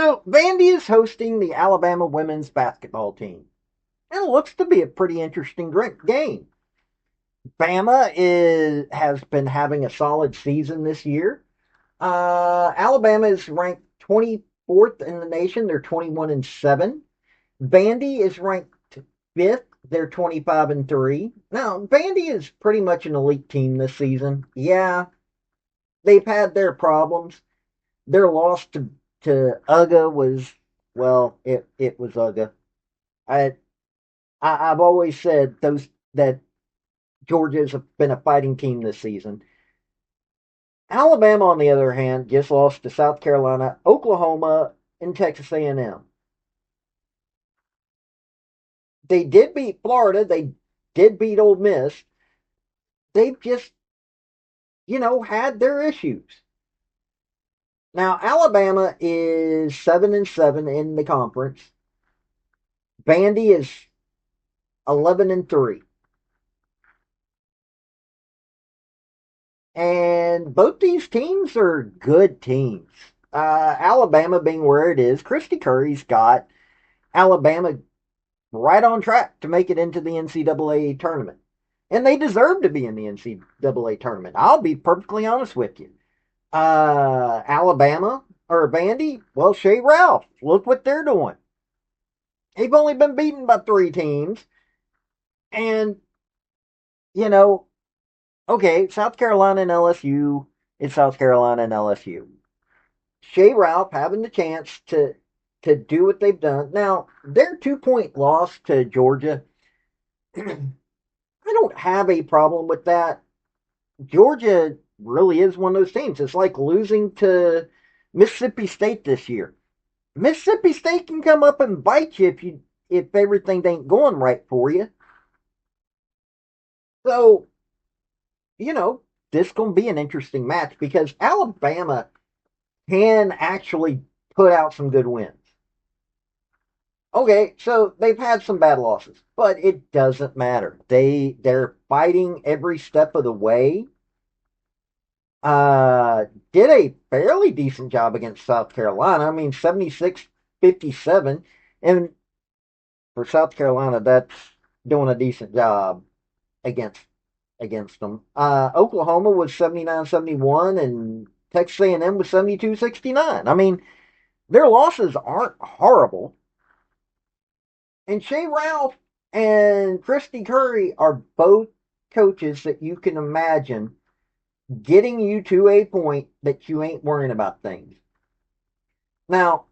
So, Vandy is hosting the Alabama women's basketball team. And it looks to be a pretty interesting game. Bama has been having a solid season this year. Alabama is ranked 24th in the nation. They're 21-7. Vandy is ranked fifth. They're 25-3. Now, Vandy is pretty much an elite team this season. Yeah, they've had their problems. Their loss to UGA was, well, it was UGA. I, I've always said those that Georgia's been a fighting team this season. Alabama, on the other hand, just lost to South Carolina, Oklahoma, and Texas A&M. They did beat Florida. They did beat Ole Miss. They've just, had their issues. Now, Alabama is 7-7 in the conference. Vandy is 11-3. And both these teams are good teams. Alabama being where it is, Christy Curry's got Alabama right on track to make it into the NCAA tournament. And they deserve to be in the NCAA tournament. I'll be perfectly honest with you. Alabama or Vandy, well, Shea Ralph, look what they're doing. They've only been beaten by 3 teams. And, you know, okay, South Carolina and LSU is South Carolina and LSU. Shea Ralph having the chance to do what they've done. Now, their 2-point loss to Georgia, I don't have a problem with that. Georgia really is one of those teams. It's like losing to Mississippi State this year. Mississippi State can come up and bite you if everything ain't going right for you. So, this gonna be an interesting match because Alabama can actually put out some good wins. Okay, so they've had some bad losses, but it doesn't matter. They're fighting every step of the way. Did a fairly decent job against South Carolina. I mean, 76-57, and for South Carolina, that's doing a decent job against against them. Oklahoma was 79-71, and Texas A&M was 72-69. I mean, their losses aren't horrible. And Shea Ralph and Christy Curry are both coaches that you can imagine getting you to a point that you ain't worrying about things. Now,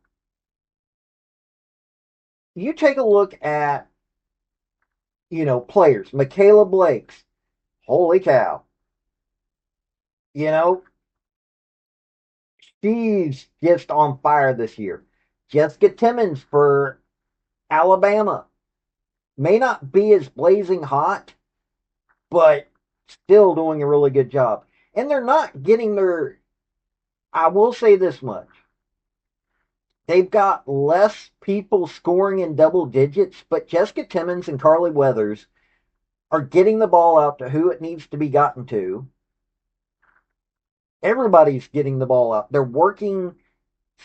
you take a look at, players. Michaela Blake's. Holy cow. You know, she's just on fire this year. Jessica Timmons for Alabama may not be as blazing hot, but still doing a really good job. And they're not getting their, I will say this much. They've got less people scoring in double digits, but Jessica Timmons and Carly Weathers are getting the ball out to who it needs to be gotten to. Everybody's getting the ball out. They're working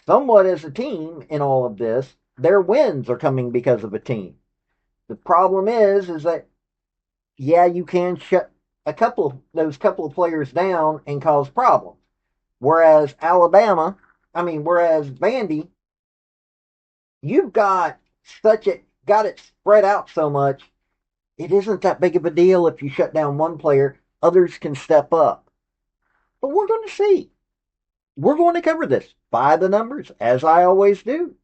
somewhat as a team in all of this. Their wins are coming because of a team. The problem is that, yeah, you can shut those couple of players down and cause problems. Whereas whereas Vandy, you've got got it spread out so much, it isn't that big of a deal if you shut down one player. Others can step up. But we're going to see. We're going to cover this by the numbers, as I always do.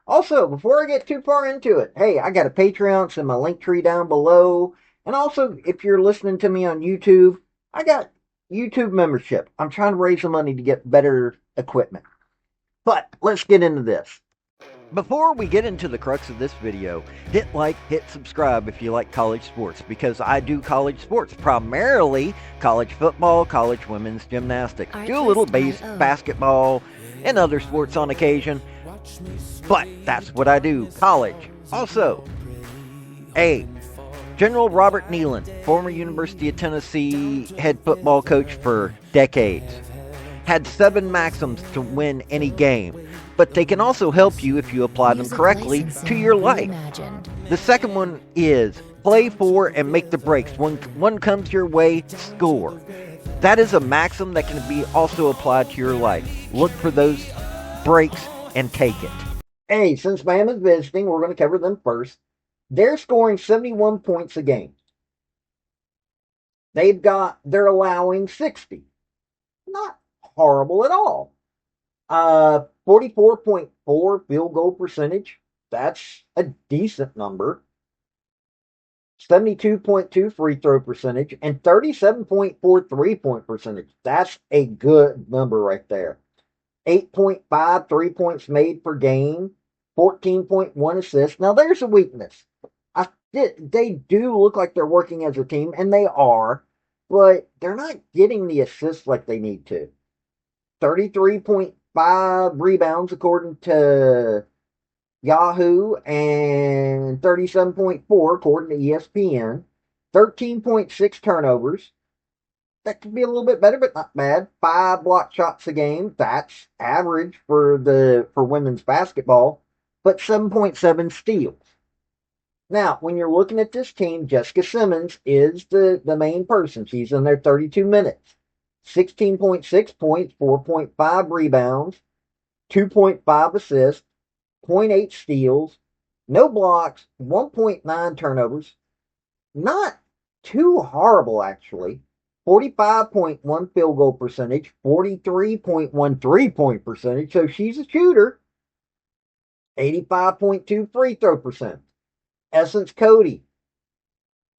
Also, before I get too far into it, hey, I got a Patreon, so my link tree down below. And also, if you're listening to me on YouTube, I got YouTube membership. I'm trying to raise some money to get better equipment. But let's get into this. Before we get into the crux of this video, hit like, hit subscribe if you like college sports, because I do college sports, primarily college football, college women's gymnastics, do a little basketball and other sports on occasion, but that's what I do, college. Also, General Robert Neyland, former University of Tennessee head football coach for decades, had 7 maxims to win any game. but they can also help you if you apply them correctly to your life. The second one is play for and make the breaks. When one comes your way, score. That is a maxim that can be also applied to your life. Look for those breaks and take it. Hey, since Bama's visiting, we're going to cover them first. They're scoring 71 points a game. They're allowing 60. Not horrible at all. 44.4 field goal percentage. That's a decent number. 72.2 free throw percentage and 37.4 3-point percentage. That's a good number right there. 8.5 3-points made per game, 14.1 assists. Now there's a weakness. They do look like they're working as a team, and they are, but they're not getting the assists like they need to. 33.5 rebounds according to Yahoo, and 37.4 according to ESPN. 13.6 turnovers. That could be a little bit better, but not bad. 5 block shots a game. That's average for women's basketball. But 7.7 steals. Now, when you're looking at this team, Jessica Simmons is the main person. She's in there 32 minutes. 16.6 points, 4.5 rebounds, 2.5 assists, 0.8 steals, no blocks, 1.9 turnovers. Not too horrible, actually. 45.1 field goal percentage, 43.1 3-point percentage, so she's a shooter. 85.2 free throw percent. Essence Cody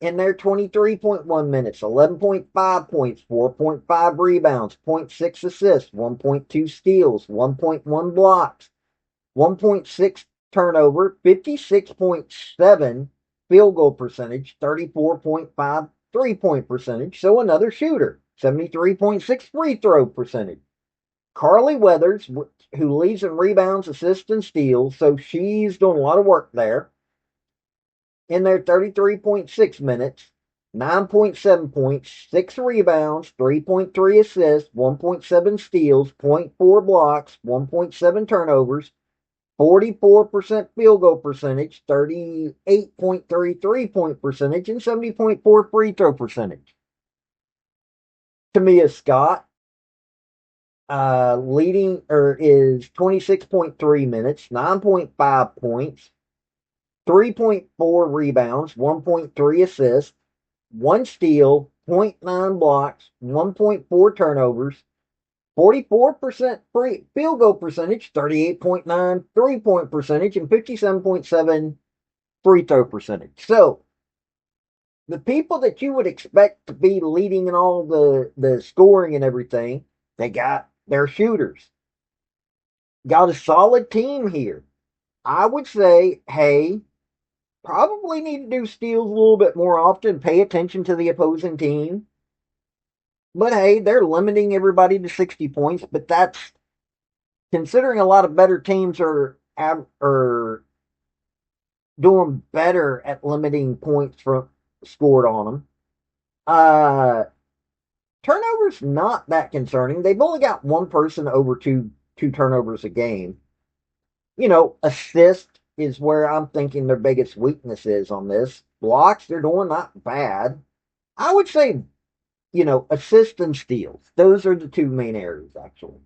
in there 23.1 minutes, 11.5 points, 4.5 rebounds, 0.6 assists, 1.2 steals, 1.1 blocks, 1.6 turnover, 56.7 field goal percentage, 34.5 3-point percentage, so another shooter. 73.6 free throw percentage. Carly Weathers, who leads in rebounds, assists, and steals, so she's doing a lot of work there. In there 33.6 minutes, 9.7 points, 6 rebounds, 3.3 assists, 1.7 steals, 0.4 blocks, 1.7 turnovers, 44% field goal percentage, 38.3 3-point percentage, and 70.4 free throw percentage. Tamia Scott, is 26.3 minutes, 9.5 points, 3.4 rebounds, 1.3 assists, 1 steal, 0.9 blocks, 1.4 turnovers, 44% field goal percentage, 38.9 3-point percentage, and 57.7 free throw percentage. So, the people that you would expect to be leading in all the scoring and everything, they got their shooters. Got a solid team here. I would say, hey, probably need to do steals a little bit more often, pay attention to the opposing team. But hey, they're limiting everybody to 60 points, but that's considering a lot of better teams are doing better at limiting points scored on them. Turnovers not that concerning. They've only got one person over two turnovers a game. Assist is where I'm thinking their biggest weakness is on this. Blocks, they're doing not bad. I would say, assist and steals. Those are the two main areas, actually.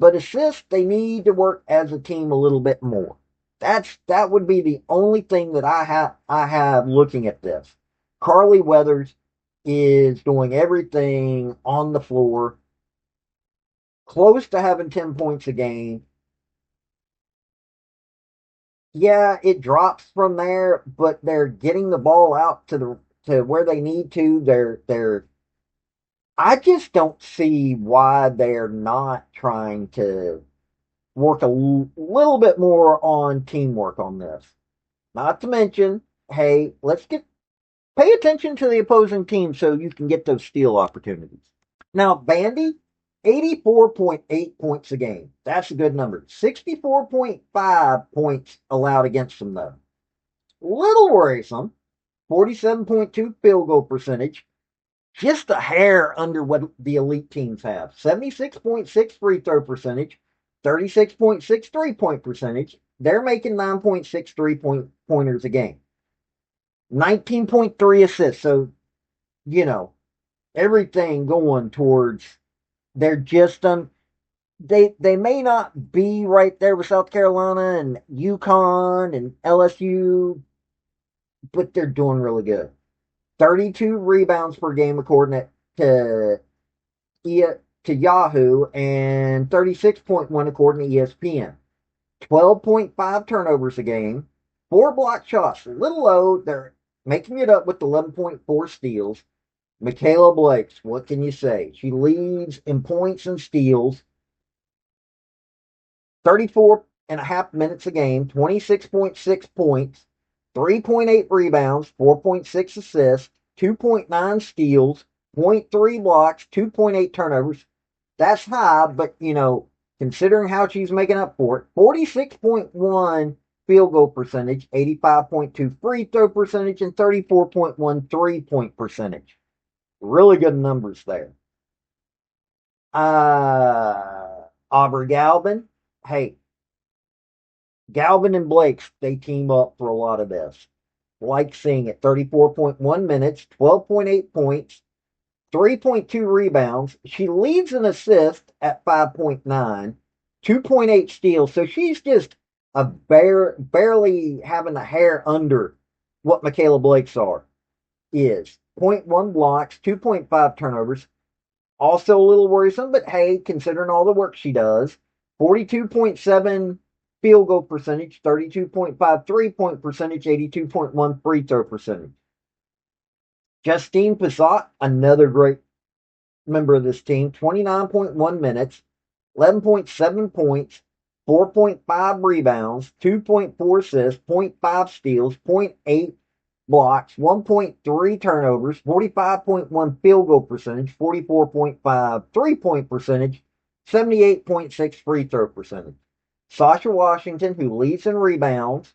But assist, they need to work as a team a little bit more. That would be the only thing that I have looking at this. Carly Weathers is doing everything on the floor, close to having 10 points a game. Yeah, it drops from there, but they're getting the ball out to where they need to. They're I just don't see why they're not trying to work a little bit more on teamwork on this. Not to mention, hey, pay attention to the opposing team so you can get those steal opportunities. Now, Vandy, 84.8 points a game. That's a good number. 64.5 points allowed against them, though. Little worrisome. 47.2 field goal percentage. Just a hair under what the elite teams have. 76.6 free throw percentage. 36.6 3-point percentage. They're making 9.6 pointers a game. 19.3 assists. So, you know, everything going towards they're just they may not be right there with South Carolina and UConn and LSU, but they're doing really good. 32 rebounds per game according to to Yahoo, and 36.1 according to ESPN. 12.5 turnovers a game, 4 block shots. A little low. They're making it up with 11.4 steals. Michaela Blakes, what can you say? She leads in points and steals. 34 and a half minutes a game, 26.6 points, 3.8 rebounds, 4.6 assists, 2.9 steals, zero point 0.3 blocks, 2.8 turnovers. That's high, but considering how she's making up for it, 46.1 field goal percentage, 85.2 free throw percentage, and 34.1 3-point percentage. Really good numbers there. Aubrey Galvin. Hey, Galvin and Blakes, they team up for a lot of this. Like seeing it, 34.1 minutes, 12.8 points, 3.2 rebounds. She leads in assists at 5.9, 2.8 steals. So she's just barely having a hair under what Michaela Blake's is. zero point 0.1 blocks, 2.5 turnovers. Also a little worrisome, but hey, considering all the work she does, 42.7 field goal percentage, 32.5 3-point percentage, 82.1 free throw percentage. Justine Passat, another great member of this team, 29.1 minutes, 11.7 points, 4.5 rebounds, 2.4 assists, zero point 0.5 steals, 0.8 blocks, 1.3 turnovers, 45.1 field goal percentage, 44.5 3-point percentage, 78.6 free throw percentage. Sasha Washington, who leads in rebounds,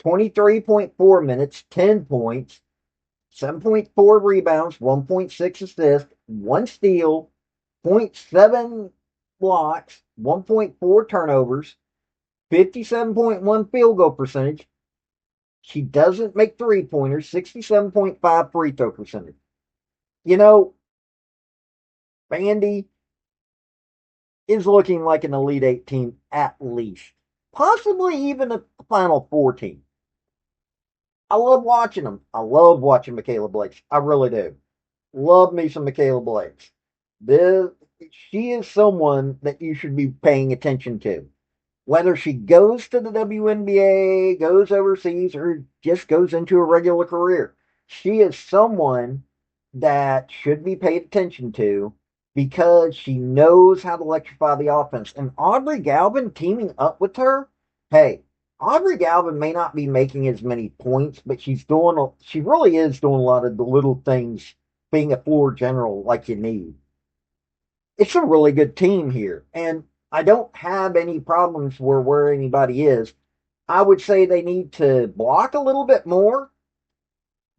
23.4 minutes, 10 points, 7.4 rebounds, 1.6 assists, 1 steal, zero point 0.7 blocks, 1.4 turnovers, 57.1 field goal percentage. She doesn't make 3-pointers, 67.5 free throw percentage. You know, Vandy is looking like an Elite Eight team at least. Possibly even a Final Four team. I love watching them. I love watching Michaela Blakes. I really do. Love me some Michaela Blakes. This, she is someone that you should be paying attention to. Whether she goes to the WNBA, goes overseas, or just goes into a regular career, she is someone that should be paid attention to because she knows how to electrify the offense. And Aubrey Galvin teaming up with her, hey, Aubrey Galvin may not be making as many points, but she really is doing a lot of the little things, being a floor general like you need. It's a really good team here. And I don't have any problems where anybody is. I would say they need to block a little bit more.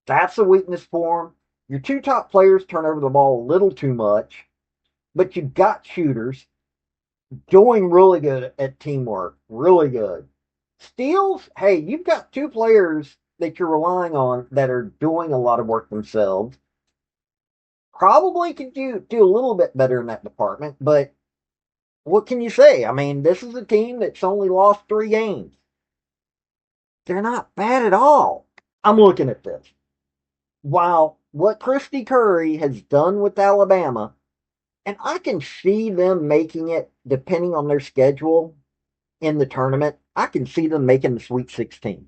That's a weakness for them. Your two top players turn over the ball a little too much, but you've got shooters doing really good at teamwork. Really good. Steals, hey, you've got two players that you're relying on that are doing a lot of work themselves. Probably could do a little bit better in that department, but what can you say? I mean, this is a team that's only lost 3 games. They're not bad at all. I'm looking at this. While what Christy Curry has done with Alabama, and I can see them making it depending on their schedule in the tournament, I can see them making the Sweet 16.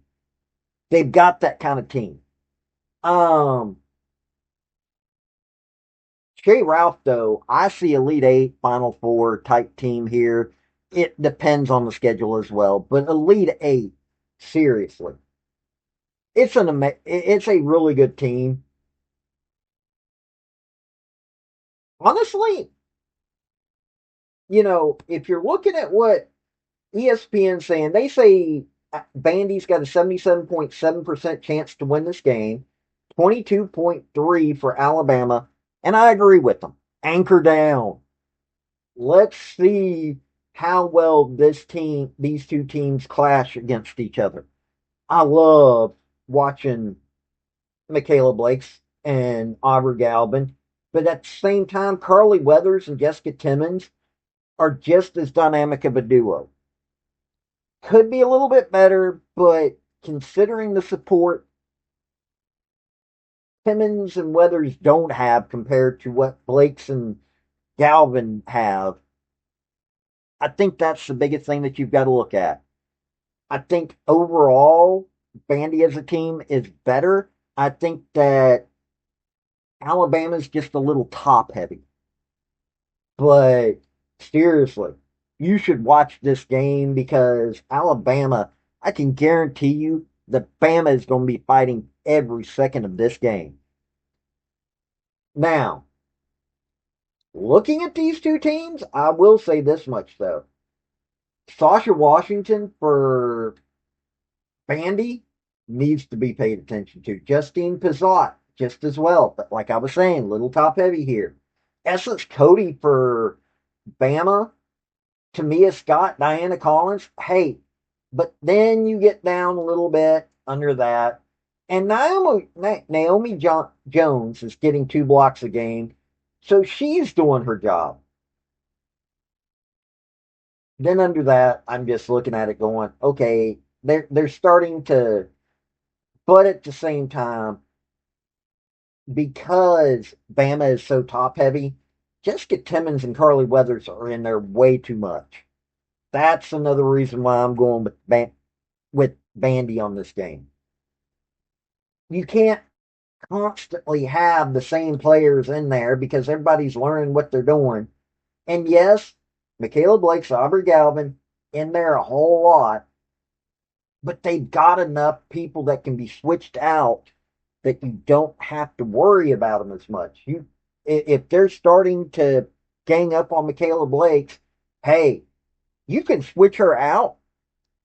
They've got that kind of team. Um, Shay Ralph, though, I see Elite Eight, Final Four type team here. It depends on the schedule as well, but Elite Eight, seriously, it's a really good team. Honestly, if you're looking at what ESPN's saying, they say Vandy's got a 77.7% chance to win this game, 22.3 for Alabama, and I agree with them. Anchor down. Let's see how well these two teams clash against each other. I love watching Michaela Blake's and Aubrey Galvin, but at the same time, Carly Weathers and Jessica Timmons are just as dynamic of a duo. Could be a little bit better, but considering the support Timmons and Weathers don't have compared to what Blake's and Galvin have, I think that's the biggest thing that you've got to look at. I think overall, Vandy as a team is better. I think that Alabama's just a little top heavy. But seriously, you should watch this game because Alabama, I can guarantee you that Bama is going to be fighting every second of this game. Now, looking at these two teams, I will say this much though. Sasha Washington for Vandy needs to be paid attention to. Justine Pizzot, just as well. But like I was saying, little top heavy here. Essence Cody for Bama, Tamia Scott, Diana Collins. Hey, but then you get down a little bit under that. And Naomi Jones is getting 2 blocks a game. So she's doing her job. Then under that, I'm just looking at it going, okay, they're starting to, but at the same time, because Bama is so top heavy, Jessica Timmons and Carly Weathers are in there way too much. That's another reason why I'm going with Vandy on this game. You can't constantly have the same players in there because everybody's learning what they're doing. And yes, Michaela Blake's Aubrey Galvin in there a whole lot, but they've got enough people that can be switched out that you don't have to worry about them as much. If they're starting to gang up on Michaela Blake's, hey, you can switch her out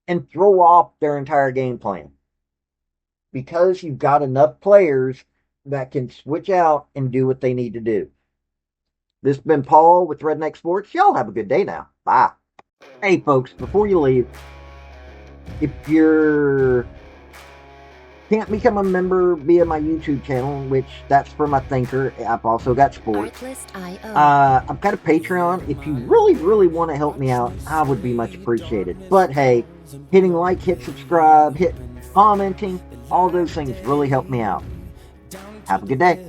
and throw off their entire game plan because you've got enough players that can switch out and do what they need to do. This has been Paul with Redneck Sports. Y'all have a good day now. Bye. Hey, folks, before you leave, if you're can't become a member via my YouTube channel, which that's for my thinker. I've also got sports. I've got a Patreon. If you really, really want to help me out, I would be much appreciated. But hey, hitting like, hit subscribe, hit commenting, all those things really help me out. Have a good day.